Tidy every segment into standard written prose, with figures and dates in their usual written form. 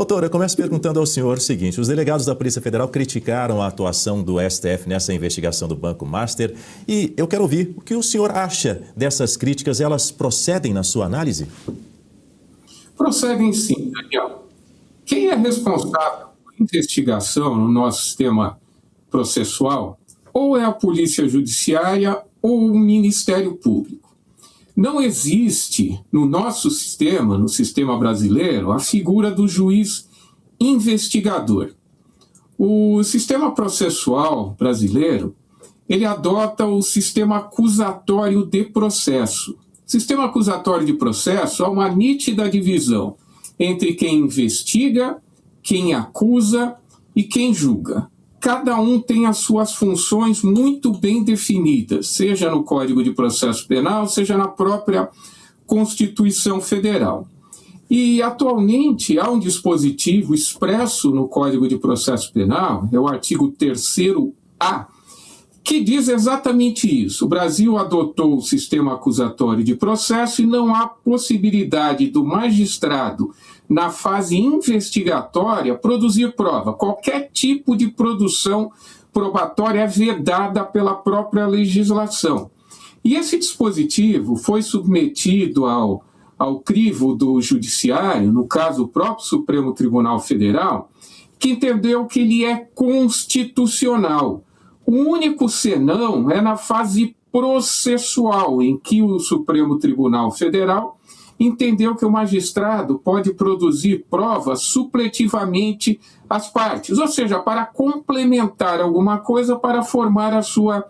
Doutor, eu começo perguntando ao senhor o seguinte: os delegados da Polícia Federal criticaram a atuação do STF nessa investigação do Banco Master e eu quero ouvir o que o senhor acha dessas críticas. Elas procedem na sua análise? Procedem sim, Daniel. Quem é responsável por investigação no nosso sistema processual ou é a Polícia Judiciária ou o Ministério Público. Não existe no nosso sistema, no sistema brasileiro, a figura do juiz investigador. O sistema processual brasileiro, ele adota o sistema acusatório de processo. O sistema acusatório de processo há uma nítida divisão entre quem investiga, quem acusa e quem julga. Cada um tem as suas funções muito bem definidas, seja no Código de Processo Penal, seja na própria Constituição Federal. E, atualmente, há um dispositivo expresso no Código de Processo Penal, é o artigo 3º-A, que diz exatamente isso. O Brasil adotou o sistema acusatório de processo e não há possibilidade do magistrado, na fase investigatória, produzir prova. Qualquer tipo de produção probatória é vedada pela própria legislação. E esse dispositivo foi submetido ao crivo do Judiciário, no caso o próprio Supremo Tribunal Federal, que entendeu que ele é constitucional. O único senão é na fase processual, em que o Supremo Tribunal Federal entendeu que o magistrado pode produzir provas supletivamente às partes, ou seja, para complementar alguma coisa para formar a sua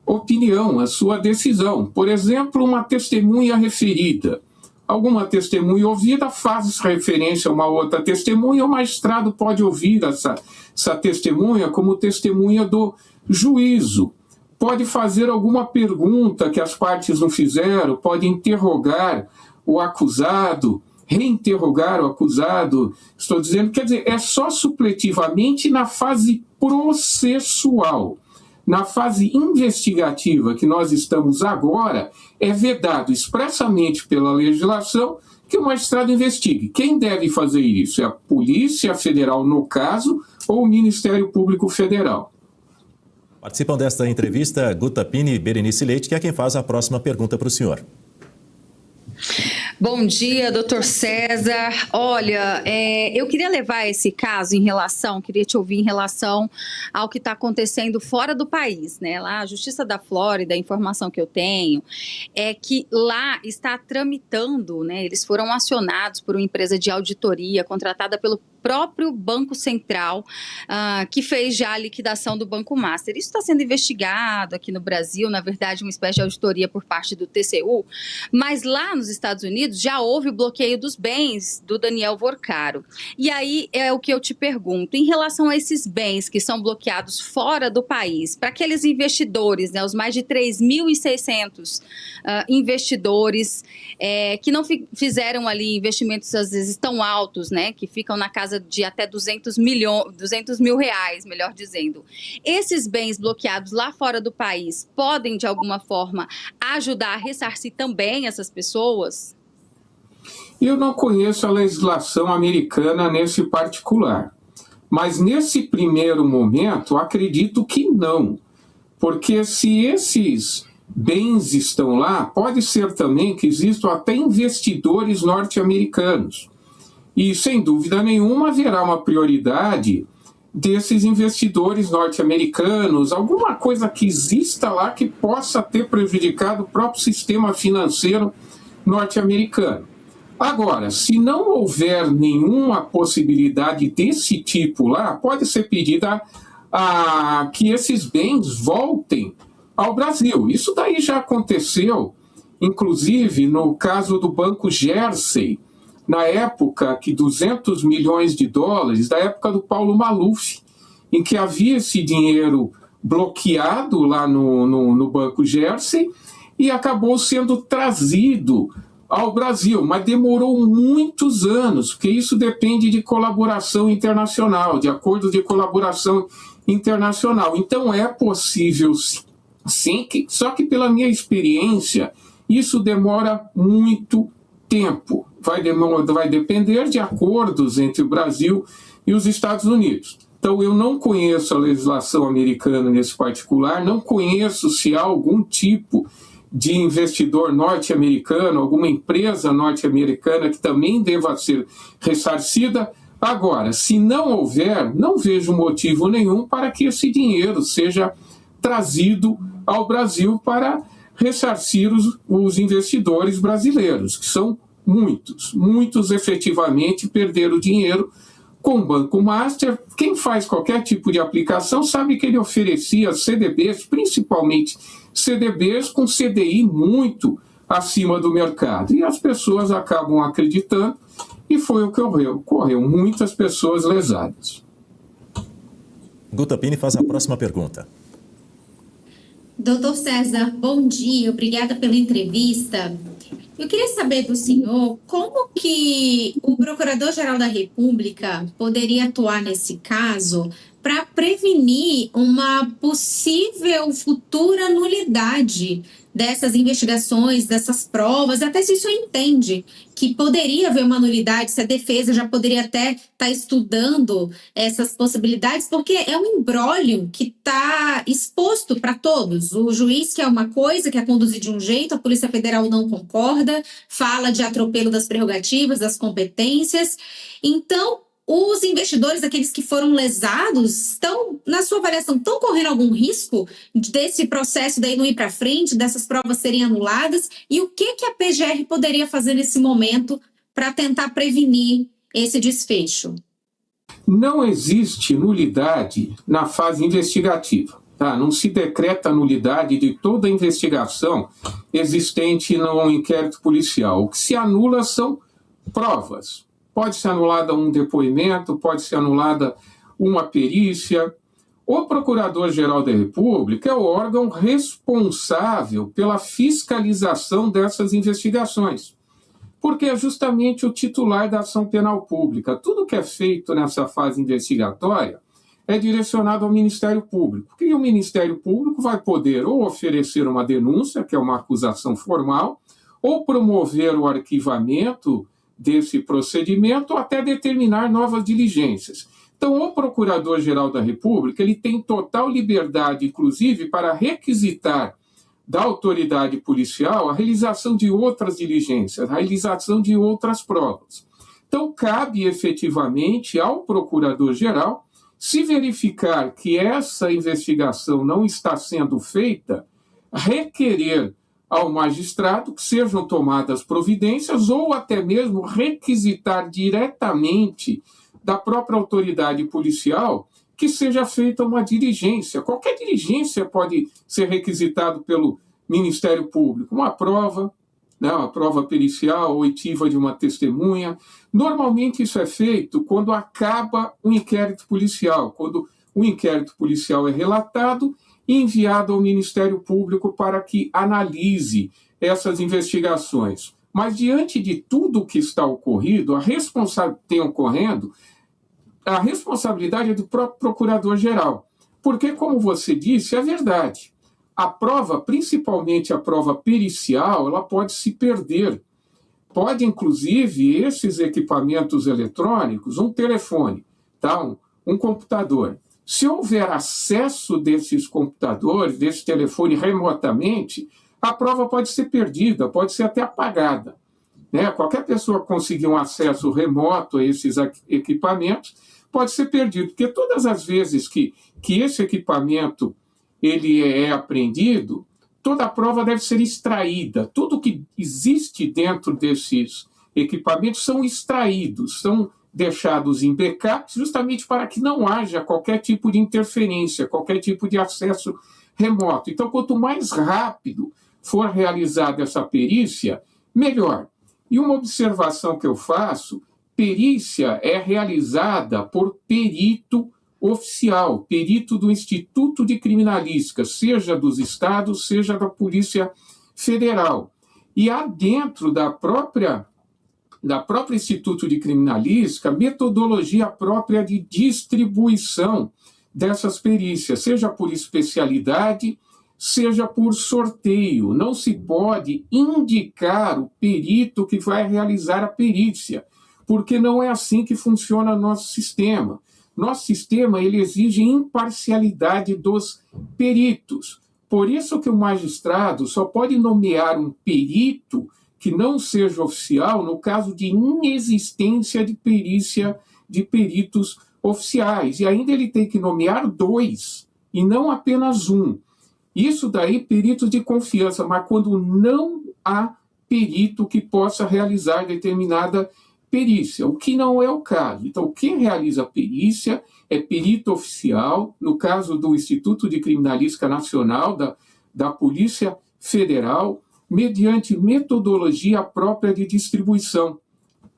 opinião, a sua decisão. Por exemplo, uma testemunha referida. Alguma testemunha ouvida faz referência a uma outra testemunha, o magistrado pode ouvir essa testemunha como testemunha do juízo. Pode fazer alguma pergunta que as partes não fizeram, pode interrogar o acusado, reinterrogar o acusado, estou dizendo, quer dizer, é só supletivamente na fase processual. Na fase investigativa que nós estamos agora, é vedado expressamente pela legislação que o magistrado investigue. Quem deve fazer isso? É a Polícia Federal, no caso, ou o Ministério Público Federal. Participam desta entrevista Guta Pini e Berenice Leite, que é quem faz a próxima pergunta para o senhor. Bom dia, doutor César. Olha, eu queria levar esse caso queria te ouvir em relação ao que está acontecendo fora do país, né? Lá, a Justiça da Flórida, a informação que eu tenho é que lá está tramitando, né? Eles foram acionados por uma empresa de auditoria contratada pelo próprio Banco Central, que fez já a liquidação do Banco Master. Isso está sendo investigado aqui no Brasil, na verdade, uma espécie de auditoria por parte do TCU, mas lá nos Estados Unidos já houve o bloqueio dos bens do Daniel Vorcaro. E aí é o que eu te pergunto, em relação a esses bens que são bloqueados fora do país, para aqueles investidores, né, os mais de 3.600 investidores que não fizeram ali investimentos às vezes tão altos, né, que ficam na casa de até 200 mil reais, melhor dizendo. Esses bens bloqueados lá fora do país podem, de alguma forma, ajudar a ressarcir também essas pessoas? Eu não conheço a legislação americana nesse particular, mas nesse primeiro momento acredito que não, porque se esses bens estão lá, pode ser também que existam até investidores norte-americanos. E, sem dúvida nenhuma, haverá uma prioridade desses investidores norte-americanos, alguma coisa que exista lá que possa ter prejudicado o próprio sistema financeiro norte-americano. Agora, se não houver nenhuma possibilidade desse tipo lá, pode ser pedida que esses bens voltem ao Brasil. Isso daí já aconteceu, inclusive no caso do Banco Jersey, na época que 200 milhões de dólares, da época do Paulo Maluf, em que havia esse dinheiro bloqueado lá no Banco Jersey e acabou sendo trazido ao Brasil, mas demorou muitos anos, porque isso depende de colaboração internacional, de acordos de colaboração internacional. Então é possível, sim, só que pela minha experiência, isso demora muito tempo. vai depender de acordos entre o Brasil e os Estados Unidos. Então, eu não conheço a legislação americana nesse particular, não conheço se há algum tipo de investidor norte-americano, alguma empresa norte-americana que também deva ser ressarcida. Agora, se não houver, não vejo motivo nenhum para que esse dinheiro seja trazido ao Brasil para ressarcir os investidores brasileiros, que são muitos efetivamente perderam dinheiro com o Banco Master. Quem faz qualquer tipo de aplicação sabe que ele oferecia CDBs, principalmente CDBs com CDI muito acima do mercado. E as pessoas acabam acreditando, e foi o que ocorreu. Muitas pessoas lesadas. Guta Pini faz a próxima pergunta. Doutor César, bom dia, obrigada pela entrevista. Eu queria saber do senhor como que o Procurador-Geral da República poderia atuar nesse caso para prevenir uma possível futura nulidade dessas investigações, dessas provas, até se o senhor entende que poderia haver uma nulidade, se a defesa já poderia até estar estudando essas possibilidades, porque é um imbróglio que está exposto para todos. O juiz quer uma coisa, quer conduzir de um jeito, a Polícia Federal não concorda, fala de atropelo das prerrogativas, das competências. Então, os investidores, aqueles que foram lesados, estão, na sua avaliação, estão correndo algum risco desse processo daí não ir para frente, dessas provas serem anuladas? E o que a PGR poderia fazer nesse momento para tentar prevenir esse desfecho? Não existe nulidade na fase investigativa. Tá? Não se decreta nulidade de toda a investigação existente no inquérito policial. O que se anula são provas. Pode ser anulada um depoimento, pode ser anulada uma perícia. O Procurador-Geral da República é o órgão responsável pela fiscalização dessas investigações, porque é justamente o titular da ação penal pública. Tudo que é feito nessa fase investigatória é direcionado ao Ministério Público, e o Ministério Público vai poder ou oferecer uma denúncia, que é uma acusação formal, ou promover o arquivamento desse procedimento, ou até determinar novas diligências. Então, o Procurador-Geral da República ele tem total liberdade, inclusive, para requisitar da autoridade policial a realização de outras diligências, a realização de outras provas. Então, cabe efetivamente ao Procurador-Geral, se verificar que essa investigação não está sendo feita, requerer ao magistrado que sejam tomadas providências ou até mesmo requisitar diretamente da própria autoridade policial que seja feita uma diligência. Qualquer diligência pode ser requisitado pelo Ministério Público. Uma prova, né, uma prova pericial, oitiva de uma testemunha. Normalmente isso é feito quando acaba um inquérito policial, quando o inquérito policial é relatado e enviado ao Ministério Público para que analise essas investigações. Mas, diante de tudo o que está ocorrido, a responsabilidade é do próprio Procurador-Geral. Porque, como você disse, é verdade. A prova, principalmente a prova pericial, ela pode se perder. Pode, inclusive, esses equipamentos eletrônicos, um telefone, tá? um computador. Se houver acesso desses computadores, desse telefone remotamente, a prova pode ser perdida, pode ser até apagada. Né? Qualquer pessoa conseguir um acesso remoto a esses equipamentos pode ser perdido, porque todas as vezes que esse equipamento ele é apreendido, toda a prova deve ser extraída. Tudo que existe dentro desses equipamentos são extraídos, são deixados em backup, justamente para que não haja qualquer tipo de interferência, qualquer tipo de acesso remoto. Então, quanto mais rápido for realizada essa perícia, melhor. E uma observação que eu faço, perícia é realizada por perito oficial, perito do Instituto de Criminalística, seja dos estados, seja da Polícia Federal. E há dentro da própria Instituto de Criminalística, metodologia própria de distribuição dessas perícias, seja por especialidade, seja por sorteio. Não se pode indicar o perito que vai realizar a perícia, porque não é assim que funciona nosso sistema. Nosso sistema ele exige imparcialidade dos peritos. Por isso que o magistrado só pode nomear um perito que não seja oficial no caso de inexistência de perícia de peritos oficiais. E ainda ele tem que nomear 2, e não apenas um. Isso daí, peritos de confiança, mas quando não há perito que possa realizar determinada perícia, o que não é o caso. Então, quem realiza a perícia é perito oficial, no caso do Instituto de Criminalística Nacional, da Polícia Federal, mediante metodologia própria de distribuição,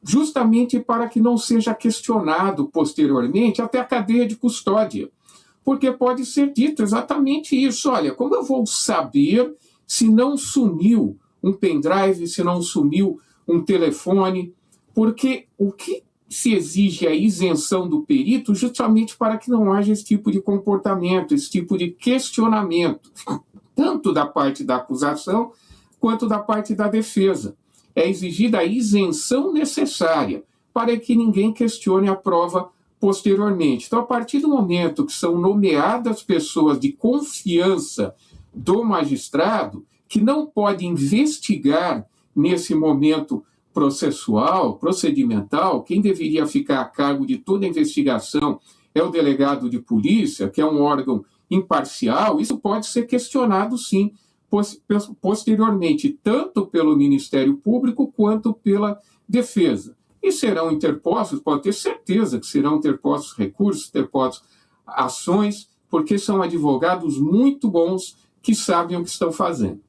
justamente para que não seja questionado posteriormente até a cadeia de custódia. Porque pode ser dito exatamente isso. Olha, como eu vou saber se não sumiu um pendrive, se não sumiu um telefone? Porque o que se exige é a isenção do perito justamente para que não haja esse tipo de comportamento, esse tipo de questionamento, tanto da parte da acusação quanto da parte da defesa. É exigida a isenção necessária para que ninguém questione a prova posteriormente. Então, a partir do momento que são nomeadas pessoas de confiança do magistrado, que não pode investigar nesse momento processual, procedimental, quem deveria ficar a cargo de toda a investigação é o delegado de polícia, que é um órgão imparcial, isso pode ser questionado, sim, posteriormente, tanto pelo Ministério Público quanto pela defesa. E serão interpostos, pode ter certeza que serão interpostos recursos, interpostos ações, porque são advogados muito bons que sabem o que estão fazendo.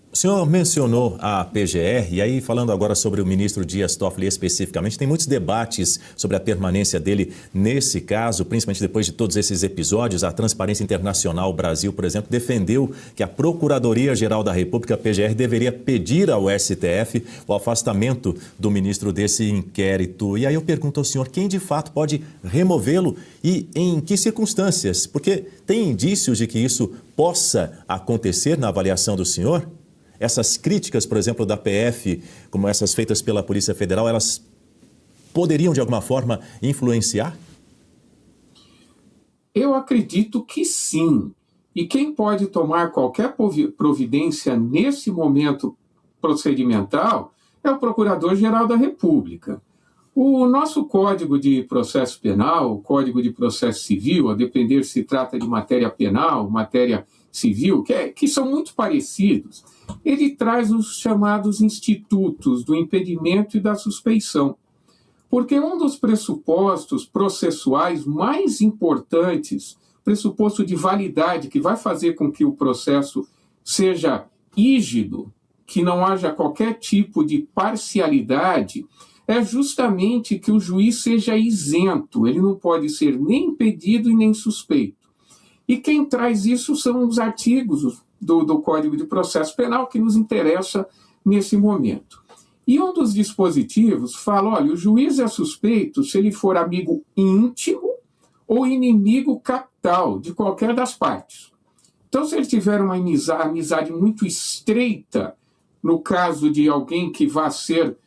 O senhor mencionou a PGR, e aí falando agora sobre o ministro Dias Toffoli especificamente, tem muitos debates sobre a permanência dele nesse caso, principalmente depois de todos esses episódios. A Transparência Internacional Brasil, por exemplo, defendeu que a Procuradoria-Geral da República, a PGR, deveria pedir ao STF o afastamento do ministro desse inquérito. E aí eu pergunto ao senhor, quem de fato pode removê-lo e em que circunstâncias? Porque tem indícios de que isso possa acontecer na avaliação do senhor? Essas críticas, por exemplo, da PF, como essas feitas pela Polícia Federal, elas poderiam, de alguma forma, influenciar? Eu acredito que sim. E quem pode tomar qualquer providência nesse momento procedimental é o Procurador-Geral da República. O nosso Código de Processo Penal, o Código de Processo Civil, a depender se trata de matéria penal, matéria civil, que são muito parecidos, ele traz os chamados institutos do impedimento e da suspeição. Porque um dos pressupostos processuais mais importantes, pressuposto de validade, que vai fazer com que o processo seja rígido, que não haja qualquer tipo de parcialidade, é justamente que o juiz seja isento, ele não pode ser nem impedido e nem suspeito. E quem traz isso são os artigos do Código de Processo Penal que nos interessa nesse momento. E um dos dispositivos fala, olha, o juiz é suspeito se ele for amigo íntimo ou inimigo capital de qualquer das partes. Então, se ele tiver uma amizade muito estreita, no caso de alguém que vá ser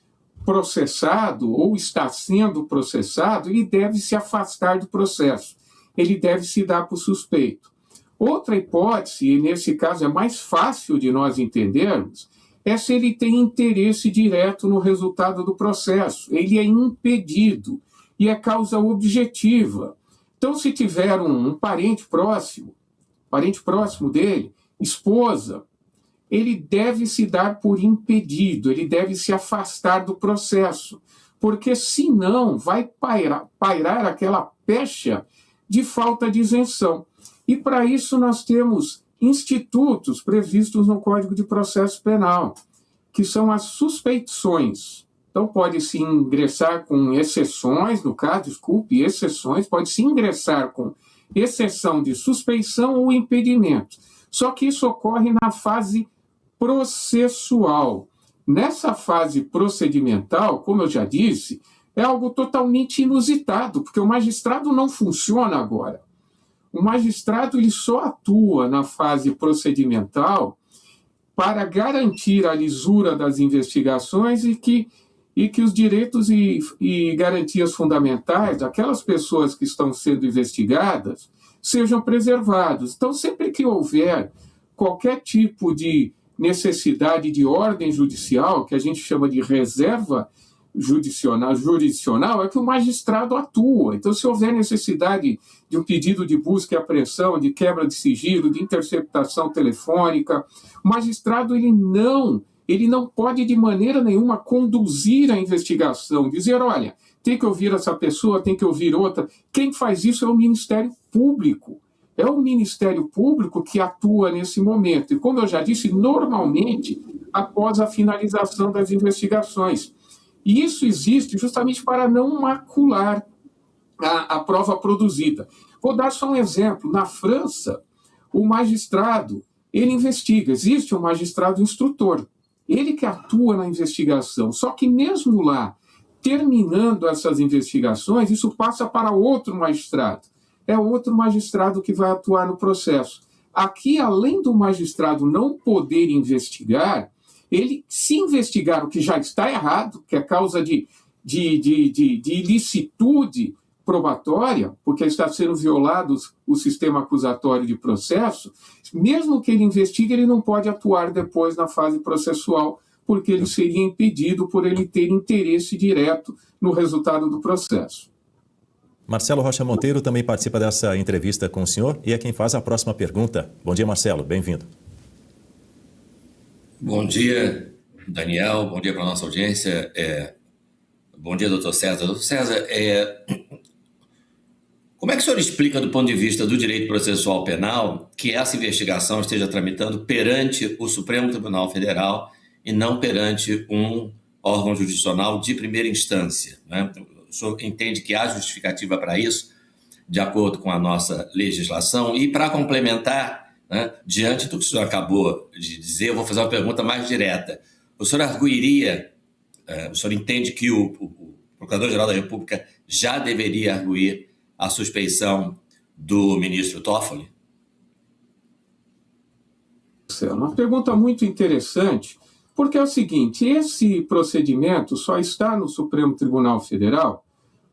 processado ou está sendo processado, ele deve se afastar do processo. Ele deve se dar por suspeito. Outra hipótese, e nesse caso é mais fácil de nós entendermos, é se ele tem interesse direto no resultado do processo. Ele é impedido e é causa objetiva. Então, se tiver um parente próximo dele, esposa, ele deve se dar por impedido, ele deve se afastar do processo, porque senão vai pairar aquela pecha de falta de isenção. E para isso nós temos institutos previstos no Código de Processo Penal, que são as suspeições. Então pode-se ingressar com exceções, no caso, exceções, pode-se ingressar com exceção de suspeição ou impedimento. Só que isso ocorre na fase processual. Nessa fase procedimental, como eu já disse, é algo totalmente inusitado, porque o magistrado não funciona agora. O magistrado ele só atua na fase procedimental para garantir a lisura das investigações e que os direitos e garantias fundamentais daquelas pessoas que estão sendo investigadas sejam preservados. Então, sempre que houver qualquer tipo de necessidade de ordem judicial, que a gente chama de reserva jurisdicional, é que o magistrado atua. Então, se houver necessidade de um pedido de busca e apreensão, de quebra de sigilo, de interceptação telefônica, o magistrado ele não pode de maneira nenhuma conduzir a investigação, dizer, olha, tem que ouvir essa pessoa, tem que ouvir outra. Quem faz isso é o Ministério Público. É o Ministério Público que atua nesse momento. E, como eu já disse, normalmente após a finalização das investigações. E isso existe justamente para não macular a prova produzida. Vou dar só um exemplo. Na França, o magistrado, ele investiga. Existe um magistrado instrutor. Ele que atua na investigação. Só que mesmo lá, terminando essas investigações, isso passa para outro magistrado. É outro magistrado que vai atuar no processo. Aqui, além do magistrado não poder investigar, ele, se investigar o que já está errado, que é causa de ilicitude probatória, porque está sendo violado o sistema acusatório de processo, mesmo que ele investigue, ele não pode atuar depois na fase processual, porque ele seria impedido por ele ter interesse direto no resultado do processo. Marcelo Rocha Monteiro também participa dessa entrevista com o senhor e é quem faz a próxima pergunta. Bom dia, Marcelo. Bem-vindo. Bom dia, Daniel. Bom dia para a nossa audiência. Bom dia, doutor César. Doutor César, como é que o senhor explica, do ponto de vista do direito processual penal, que essa investigação esteja tramitando perante o Supremo Tribunal Federal e não perante um órgão jurisdicional de primeira instância, né? O senhor entende que há justificativa para isso, de acordo com a nossa legislação? E, para complementar, né, diante do que o senhor acabou de dizer, eu vou fazer uma pergunta mais direta. O senhor arguiria, o senhor entende que o Procurador-Geral da República já deveria arguir a suspeição do ministro Toffoli? É uma pergunta muito interessante, porque é o seguinte, esse procedimento só está no Supremo Tribunal Federal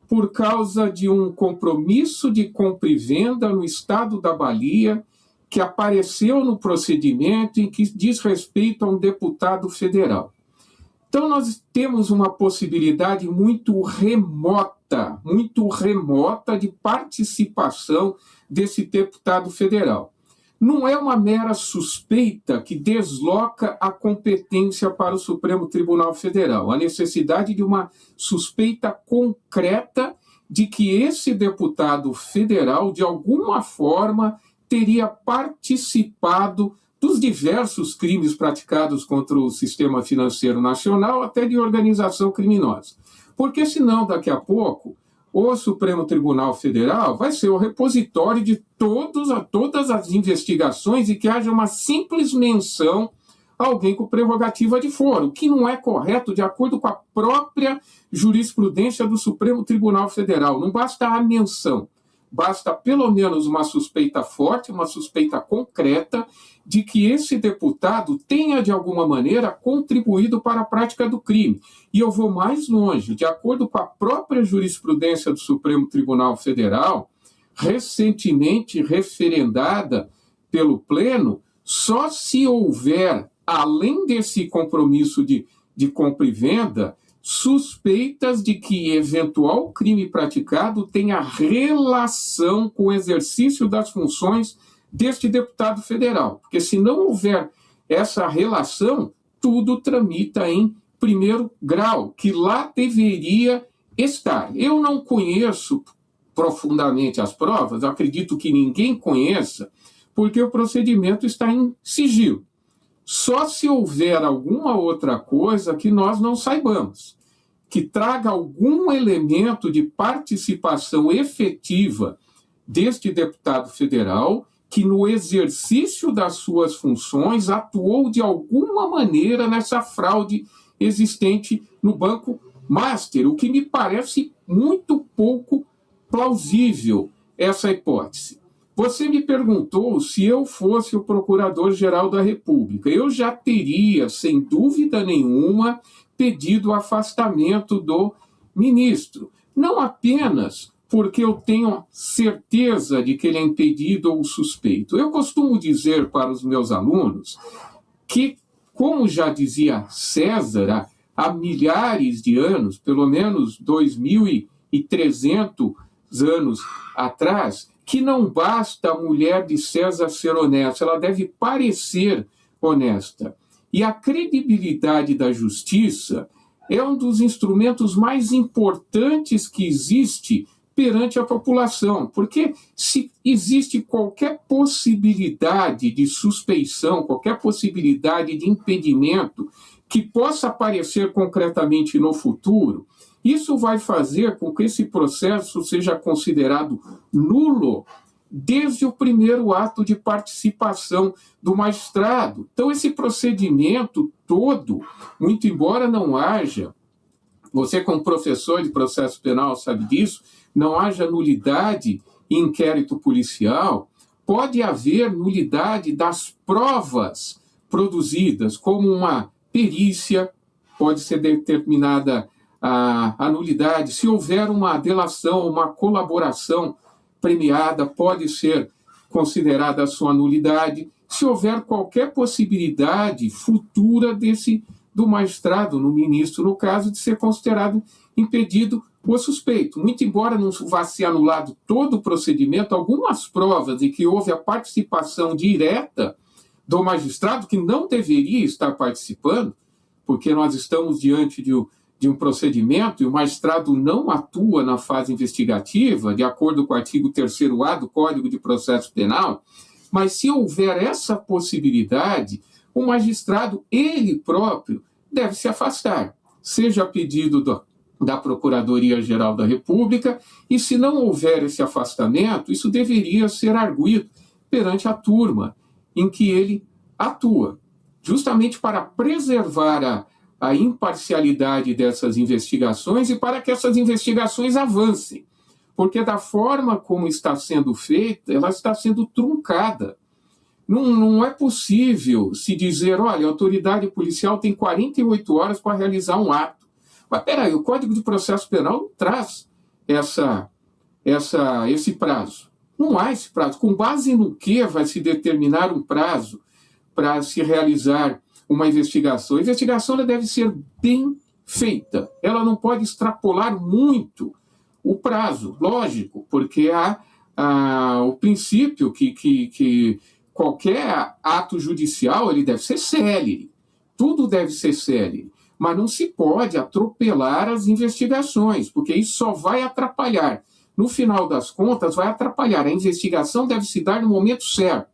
por causa de um compromisso de compra e venda no estado da Bahia que apareceu no procedimento e que diz respeito a um deputado federal. Então, nós temos uma possibilidade muito remota de participação desse deputado federal. Não é uma mera suspeita que desloca a competência para o Supremo Tribunal Federal. A necessidade de uma suspeita concreta de que esse deputado federal, de alguma forma, teria participado dos diversos crimes praticados contra o sistema financeiro nacional, até de organização criminosa. Porque senão, daqui a pouco, o Supremo Tribunal Federal vai ser o repositório de todas as investigações e que haja uma simples menção a alguém com prerrogativa de foro, o que não é correto de acordo com a própria jurisprudência do Supremo Tribunal Federal. Não basta a menção, basta pelo menos uma suspeita forte, uma suspeita concreta de que esse deputado tenha, de alguma maneira, contribuído para a prática do crime. E eu vou mais longe, de acordo com a própria jurisprudência do Supremo Tribunal Federal, recentemente referendada pelo Pleno, só se houver, além desse compromisso de compra e venda, suspeitas de que eventual crime praticado tenha relação com o exercício das funções deste deputado federal. Porque se não houver essa relação, tudo tramita em primeiro grau, que lá deveria estar. Eu não conheço profundamente as provas, acredito que ninguém conheça, porque o procedimento está em sigilo. Só se houver alguma outra coisa que nós não saibamos, que traga algum elemento de participação efetiva deste deputado federal, que no exercício das suas funções atuou de alguma maneira nessa fraude existente no Banco Master, o que me parece muito pouco plausível essa hipótese. Você me perguntou se eu fosse o Procurador-Geral da República. Eu já teria, sem dúvida nenhuma, pedido o afastamento do ministro. Não apenas porque eu tenho certeza de que ele é impedido ou suspeito. Eu costumo dizer para os meus alunos que, como já dizia César, há milhares de anos, pelo menos 2.300 anos atrás, que não basta a mulher de César ser honesta, ela deve parecer honesta. E a credibilidade da justiça é um dos instrumentos mais importantes que existe perante a população, porque se existe qualquer possibilidade de suspeição, qualquer possibilidade de impedimento que possa aparecer concretamente no futuro, isso vai fazer com que esse processo seja considerado nulo desde o primeiro ato de participação do magistrado. Então, esse procedimento todo, muito embora não haja, você como professor de processo penal sabe disso, não haja nulidade em inquérito policial, pode haver nulidade das provas produzidas, como uma perícia, pode ser determinada a nulidade. Se houver uma delação, uma colaboração premiada, pode ser considerada a sua nulidade. Se houver qualquer possibilidade futura do magistrado, no ministro, no caso, de ser considerado impedido ou suspeito. Muito embora não vá ser anulado todo o procedimento, algumas provas de que houve a participação direta do magistrado, que não deveria estar participando, porque nós estamos diante de um procedimento e o magistrado não atua na fase investigativa, de acordo com o artigo 3º-A do Código de Processo Penal, mas se houver essa possibilidade, o magistrado, ele próprio, deve se afastar, seja a pedido da Procuradoria-Geral da República, e se não houver esse afastamento, isso deveria ser arguido perante a turma em que ele atua, justamente para preservar a imparcialidade dessas investigações e para que essas investigações avancem, porque da forma como está sendo feita, ela está sendo truncada. Não é possível se dizer, olha, a autoridade policial tem 48 horas para realizar um ato. Mas peraí, o Código de Processo Penal não traz esse prazo. Não há esse prazo. Com base no que vai se determinar um prazo para se realizar uma investigação? A investigação ela deve ser bem feita. Ela não pode extrapolar muito o prazo, lógico, porque há o princípio que qualquer ato judicial ele deve ser célere. Tudo deve ser célere. Mas não se pode atropelar as investigações, porque isso só vai atrapalhar. No final das contas, vai atrapalhar. A investigação deve se dar no momento certo,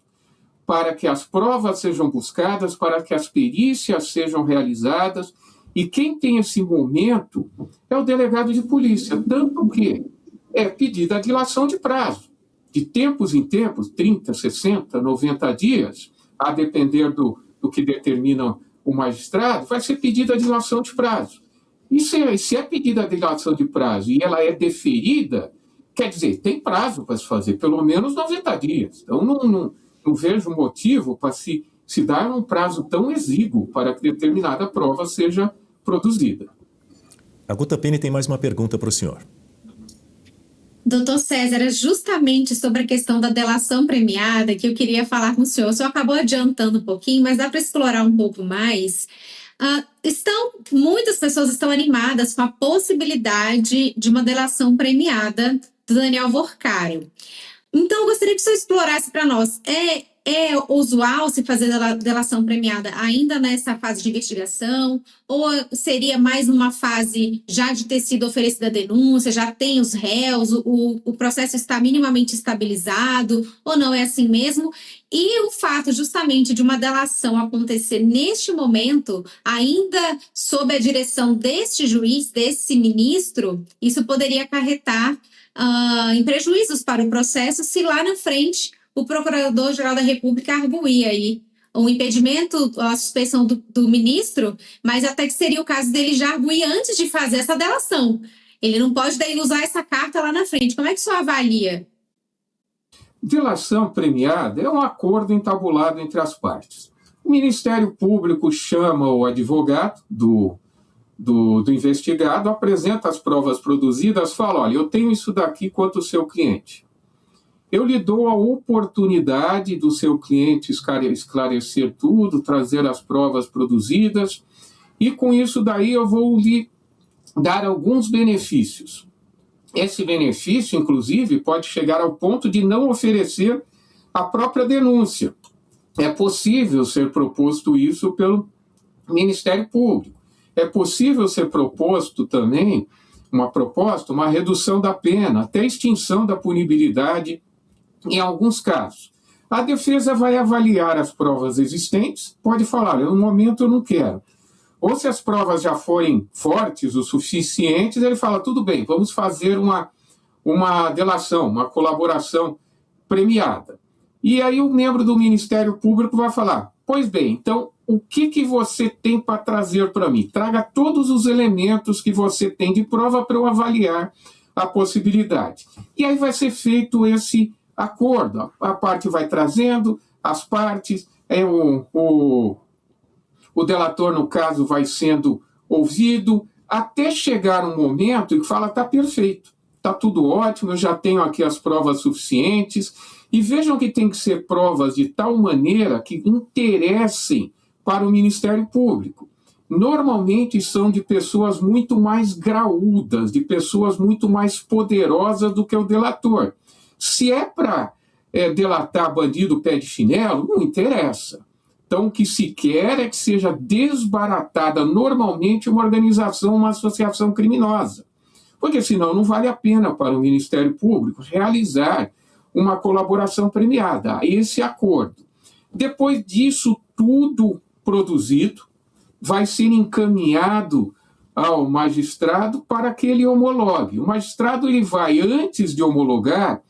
para que as provas sejam buscadas, para que as perícias sejam realizadas, e quem tem esse momento é o delegado de polícia, tanto que é pedida a dilação de prazo, de tempos em tempos, 30, 60, 90 dias, a depender do que determina o magistrado, vai ser pedida a dilação de prazo. E se é pedida a dilação de prazo e ela é deferida, quer dizer, tem prazo para se fazer, pelo menos 90 dias. Então, não vejo motivo para se dar um prazo tão exíguo para que determinada prova seja produzida. A Guta Pini tem mais uma pergunta para o senhor. Doutor César, é justamente sobre a questão da delação premiada que eu queria falar com o senhor. O senhor acabou adiantando um pouquinho, mas dá para explorar um pouco mais. Muitas pessoas estão animadas com a possibilidade de uma delação premiada do Daniel Worcaro. Então, eu gostaria que o senhor explorasse para nós. É usual se fazer delação premiada ainda nessa fase de investigação? Ou seria mais numa fase já de ter sido oferecida a denúncia, já tem os réus, o processo está minimamente estabilizado, ou não é assim mesmo? E o fato justamente de uma delação acontecer neste momento, ainda sob a direção deste juiz, desse ministro, isso poderia acarretar em prejuízos para o processo se lá na frente o Procurador-Geral da República arguir aí um impedimento, a suspeição do ministro, mas até que seria o caso dele já arguir antes de fazer essa delação. Ele não pode daí usar essa carta lá na frente. Como é que o senhor avalia? delação premiada é um acordo entabulado entre as partes. O Ministério Público chama o advogado do investigado, apresenta as provas produzidas, fala, olha, eu tenho isso daqui quanto o seu cliente. Eu lhe dou a oportunidade do seu cliente esclarecer tudo, trazer as provas produzidas, e com isso daí eu vou lhe dar alguns benefícios. Esse benefício, inclusive, pode chegar ao ponto de não oferecer a própria denúncia. É possível ser proposto isso pelo Ministério Público. É possível ser proposto também uma redução da pena, até extinção da punibilidade em alguns casos. A defesa vai avaliar as provas existentes, pode falar, no momento eu não quero. Ou se as provas já forem fortes o suficientes, ele fala, tudo bem, vamos fazer uma delação, uma colaboração premiada. E aí o membro do Ministério Público vai falar, pois bem, então o que você tem para trazer para mim? Traga todos os elementos que você tem de prova para eu avaliar a possibilidade. E aí vai ser feito esse acordo. A parte vai trazendo, as partes, o delator, no caso, vai sendo ouvido, até chegar um momento em que fala, está perfeito, está tudo ótimo, eu já tenho aqui as provas suficientes. E vejam que tem que ser provas de tal maneira que interessem para o Ministério Público. Normalmente são de pessoas muito mais graúdas, de pessoas muito mais poderosas do que o delator. Se é para delatar bandido pé de chinelo, não interessa. Então, o que se quer é que seja desbaratada normalmente uma organização, uma associação criminosa. Porque senão não vale a pena para o Ministério Público realizar uma colaboração premiada, esse acordo. Depois disso tudo produzido, vai ser encaminhado ao magistrado para que ele homologue. O magistrado, ele vai, antes de homologar,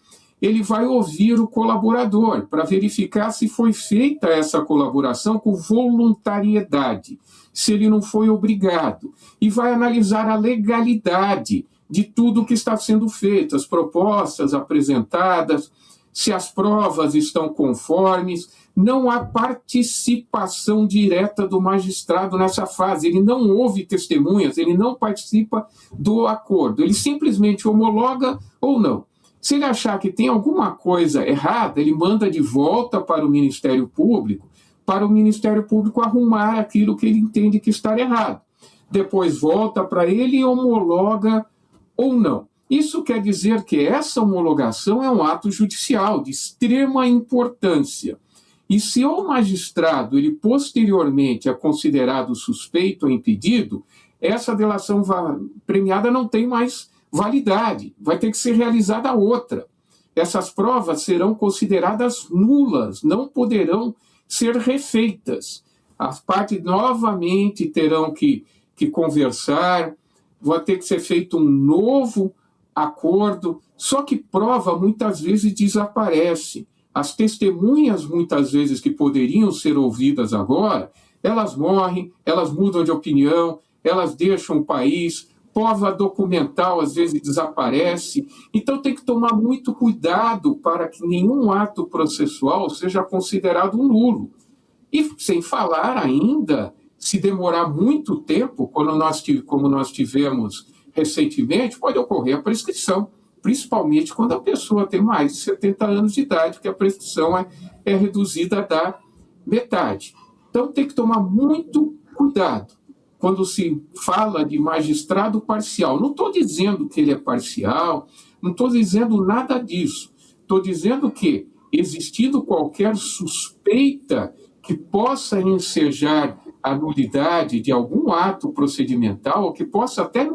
ele vai ouvir o colaborador para verificar se foi feita essa colaboração com voluntariedade, se ele não foi obrigado, e vai analisar a legalidade de tudo que está sendo feito, as propostas apresentadas, se as provas estão conformes. Não há participação direta do magistrado nessa fase, ele não ouve testemunhas, ele não participa do acordo, ele simplesmente homologa ou não. Se ele achar que tem alguma coisa errada, ele manda de volta para o Ministério Público arrumar aquilo que ele entende que está errado. Depois volta para ele e homologa ou não. Isso quer dizer que essa homologação é um ato judicial de extrema importância. E se o magistrado, ele posteriormente é considerado suspeito ou impedido, essa delação premiada não tem mais validade, vai ter que ser realizada outra. Essas provas serão consideradas nulas, não poderão ser refeitas. As partes novamente terão que conversar, vai ter que ser feito um novo acordo, só que prova muitas vezes desaparece. As testemunhas, muitas vezes, que poderiam ser ouvidas agora, elas morrem, elas mudam de opinião, elas deixam o país, prova documental às vezes desaparece. Então tem que tomar muito cuidado para que nenhum ato processual seja considerado nulo. E sem falar ainda, se demorar muito tempo, como nós tivemos recentemente, pode ocorrer a prescrição, principalmente quando a pessoa tem mais de 70 anos de idade, que a prescrição é reduzida da metade. Então tem que tomar muito cuidado quando se fala de magistrado parcial. Não estou dizendo que ele é parcial, não estou dizendo nada disso. Estou dizendo que, existindo qualquer suspeita que possa ensejar a nulidade de algum ato procedimental, ou que possa até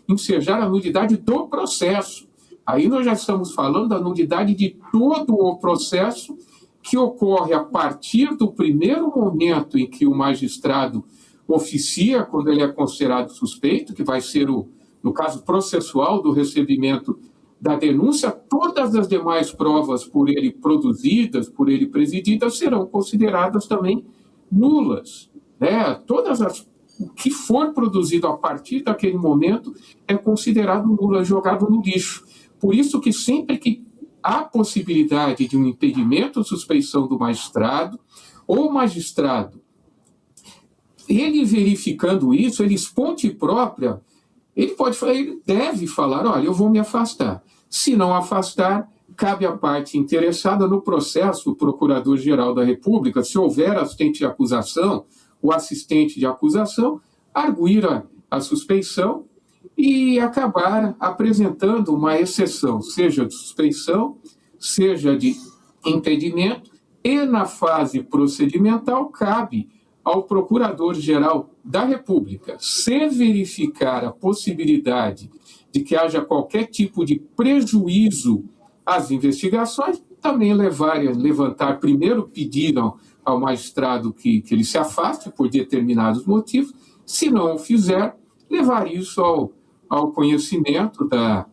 ensejar a nulidade do processo, aí nós já estamos falando da nulidade de todo o processo que ocorre a partir do primeiro momento em que o magistrado oficia, quando ele é considerado suspeito, que vai ser, no caso processual, do recebimento da denúncia. Todas as demais provas por ele produzidas, por ele presididas, serão consideradas também nulas. O que for produzido a partir daquele momento é considerado nulo, é jogado no lixo. Por isso que sempre que há possibilidade de um impedimento ou suspeição do magistrado, ou o magistrado, ele verificando isso, ele esponte própria, ele deve falar, olha, eu vou me afastar. Se não afastar, cabe à parte interessada no processo, o Procurador-Geral da República, se houver assistente de acusação, o assistente de acusação, arguir a suspeição e acabar apresentando uma exceção, seja de suspeição, seja de impedimento, e na fase procedimental cabe ao Procurador-Geral da República, se verificar a possibilidade de que haja qualquer tipo de prejuízo às investigações, também levantar primeiro pedido ao magistrado que ele se afaste por determinados motivos, se não o fizer, levar isso ao conhecimento da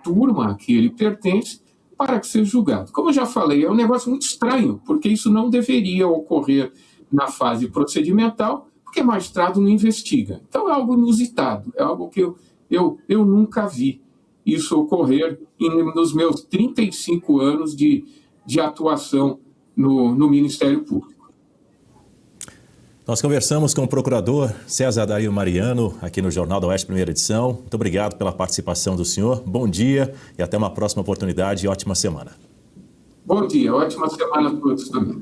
turma a que ele pertence para que seja julgado. Como eu já falei, é um negócio muito estranho, porque isso não deveria ocorrer na fase procedimental, porque o magistrado não investiga. Então é algo inusitado, é algo que eu nunca vi isso ocorrer nos meus 35 anos de atuação no Ministério Público. Nós conversamos com o procurador César Adair Mariano, aqui no Jornal da Oeste, primeira edição. Muito obrigado pela participação do senhor. Bom dia e até uma próxima oportunidade e ótima semana. Bom dia, ótima semana a todos também.